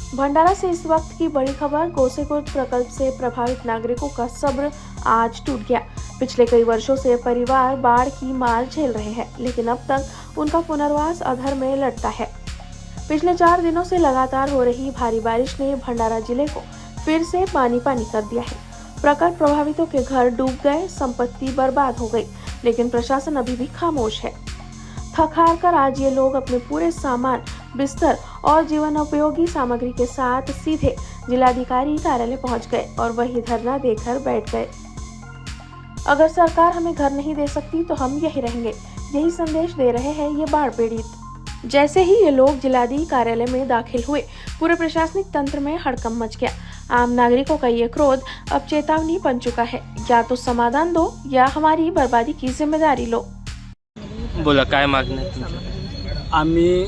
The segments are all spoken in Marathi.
भंडारा से इस वक्त की बड़ी खबर। गोसेखुर्द प्रकल्प से प्रभावित नागरिकों का सब्र आज टूट गया। पिछले कई वर्षों से परिवार बाढ़ की मार झेल रहे हैं, लेकिन अब तक उनका पुनर्वास अधर में लटका है। पिछले 4 दिनों से लगातार हो रही भारी बारिश ने भंडारा जिले को फिर से पानी पानी कर दिया है। प्रकल्प प्रभावितों के घर डूब गए, संपत्ति बर्बाद हो गई, लेकिन प्रशासन अभी भी खामोश है। थक हार कर आज ये लोग अपने पूरे सामान, बिस्तर और जीवन उपयोगी सामग्री के साथ सीधे जिलाधिकारी कार्यालय पहुंच गए और वही धरना देकर बैठ गए। अगर सरकार हमें घर नहीं दे सकती तो हम यही रहेंगे, यही संदेश दे रहे हैं ये बाढ़ पीड़ित। जैसे ही ये लोग जिलाधिकारी कार्यालय में दाखिल हुए, पूरे प्रशासनिक तंत्र में हड़कंप मच गया। आम नागरिकों का ये क्रोध अब चेतावनी बन चुका है, या तो समाधान दो या हमारी बर्बादी की जिम्मेदारी लो। बोला, काय मागणं आहे तुमचं? आम्ही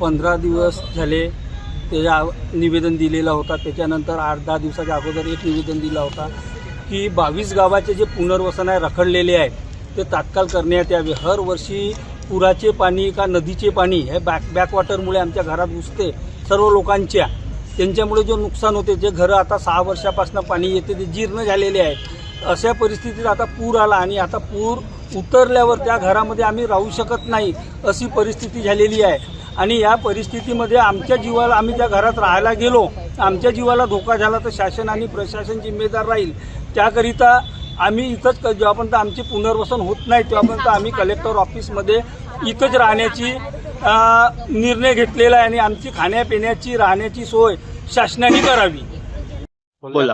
15 दिवस झाले त्याच्या निवेदन दिलेला होता। त्याच्यानंतर 8-10 दिवसाच्या अगोदर एक निवेदन दिला होता की 22 गावाचे जे पुनर्वसन आहे रखडलेले आहेत ते तात्काळ करण्यात यावे। हर वर्षी पुराचे पाणी का नदीचे पाणी हे बॅकवॉटरमुळे आमच्या घरात घुसते, सर्व लोकांच्या त्यांच्यामुळे जो नुकसान होते, जे घरं आता 6 वर्षापासून पाणी येते ते जीर्ण झालेले आहेत। अशा परिस्थितीत आता पूर आला आणि आता पूर उतरल्यावर त्या घरामध्ये आम्ही राहू शकत नाही अशी परिस्थिती झालेली आहे। आणि या परिस्थितीमध्ये आमच्या जीवाला, आम्ही त्या घरात राहायला गेलो, आमच्या जीवाला धोका झाला तर शासन आणि प्रशासन जिम्मेदार राहील। त्याकरिता आम्ही इथंच जेव्हापर्यंत आमचे पुनर्वसन होत नाही तेव्हापर्यंत आम्ही कलेक्टर ऑफिसमध्ये इथंच राहण्याची निर्णय घेतलेला आहे आणि आमची खाण्यापिण्याची राहण्याची सोय शासनाने करावी। बोला,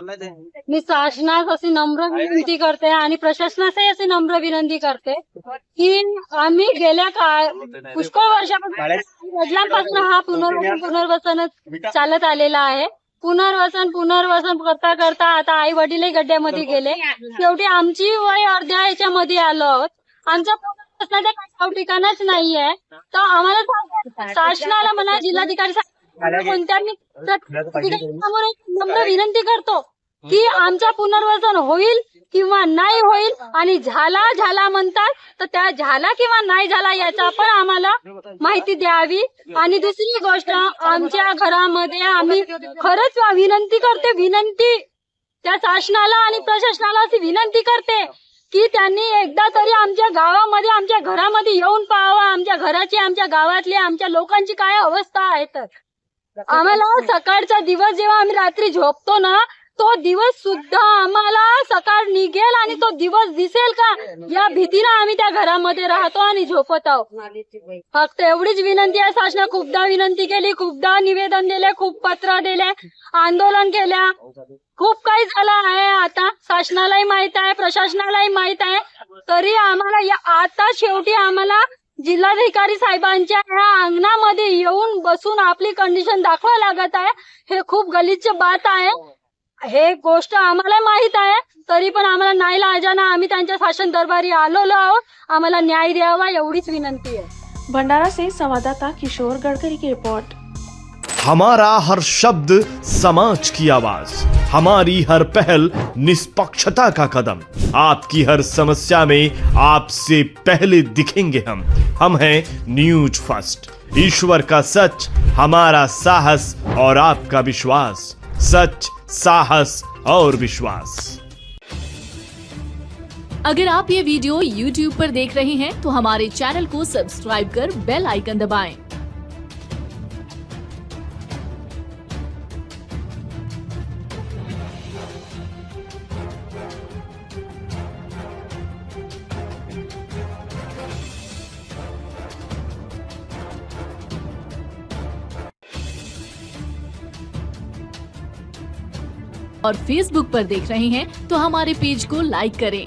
मी शासनास अशी नम्र विनंती करते आणि प्रशासनासही अशी नम्र विनंती करते की आम्ही गेल्या पुष्कळ वर्षापासून वडिलांपासून हा पुनर्वसन चालत आलेला आहे। पुनर्वसन करता करता आता आई वडीलही गड्ड्यामध्ये गेले। शेवटी आमची वय अर्ध्या ह्याच्यामध्ये आलो आहोत। आमच्या पुनर्वसनाचं काही ठिकाणच नाहीये, तर आम्हाला शासनाला म्हणा, जिल्हाधिकारी कोणत्या नम्र विनंती करतो की आमचं पुनर्वसन होईल किंवा नाही होईल, आणि झाला म्हणतात तर त्या झाला किंवा नाही झाला याचा पण आम्हाला माहिती द्यावी। आणि दुसरी गोष्ट, आमच्या घरामध्ये आम्ही खरंच विनंती त्या शासनाला आणि प्रशासनाला अशी विनंती करते की त्यांनी एकदा तरी आमच्या गावामध्ये, आमच्या घरामध्ये येऊन पाहावा, आमच्या घराची, आमच्या गावातली, आमच्या लोकांची काय अवस्था आहे। तर आम्हाला सकाळचा दिवस जेव्हा आम्ही रात्री झोपतो ना, तो दिवस सुद्धा आम्हाला सकाळ निघेल आणि तो दिवस दिसेल का या भीतीने आम्ही त्या घरामध्ये राहतो आणि झोपत आहोत। फक्त एवढीच विनंती आहे। शासनाने खूपदा विनंती केली, खूपदा निवेदन दिले, खूप पत्र दिले, आंदोलन केल्या, खूप काही झालं आहे। आता शासनालाही माहित आहे, प्रशासनालाही माहित आहे, तरी आम्हाला आता शेवटी आम्हाला जिल्हाधिकारी साहेबांच्या ह्या अंगणामध्ये येऊन बसून आपली कंडिशन दाखवा लागत आहे। हे खूप गलिच्छ बात आहे, हे गोष्ट आम्हाला माहित आहे, तरी पण आम्हाला नाईलाजाने आम्ही त्यांच्या शासन दरबारी आलेलो आहोत। आम्हाला न्याय द्यावा एवढीच विनंती आहे। भंडारा से संवाददाता किशोर गडकरी की रिपोर्ट। हमारा हर शब्द समाज की आवाज, हमारी हर पहल निष्पक्षता का कदम। आपकी हर समस्या में आपसे पहले दिखेंगे हम हैं न्यूज फर्स्ट। ईश्वर का सच, हमारा साहस और आपका विश्वास। सच, साहस और विश्वास। अगर आप ये वीडियो YouTube पर देख रहे हैं तो हमारे चैनल को सब्सक्राइब कर बेल आइकन दबाएं। और Facebook पर देख रहे हैं तो हमारे पेज को लाइक करें।